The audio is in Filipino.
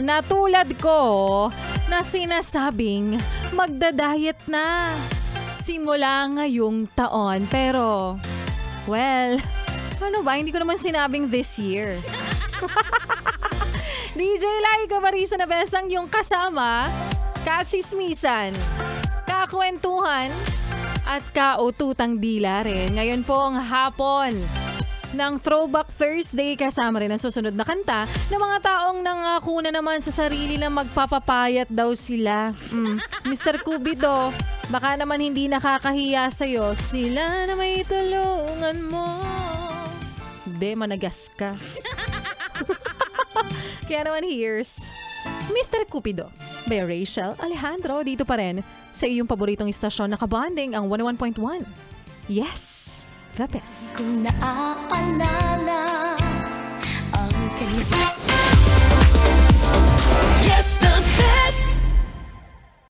Natulad ko na sinasabing magda-diet na simula ngayong taon. Pero, well, ano ba? Hindi ko naman sinabing this year. DJ Laika Marisa na besang yung kasama, kachismisan, kakwentuhan, at kaututang dila rin. Ngayon po ang hapon ng Throwback Thursday, kasama rin ang susunod na kanta ng mga taong nangako na naman sa sarili na magpapapayat daw sila. Mr. Cupido, baka naman hindi nakakahiya sa'yo. Sila na may tulungan mo. Hindi, managas ka. Kaya naman here's Mr. Cupido by Rachel Alejandro, dito pa rin sa iyong paboritong istasyon na kabanding ang 101.1. Yes! The best. Kung naaalala ang kanyang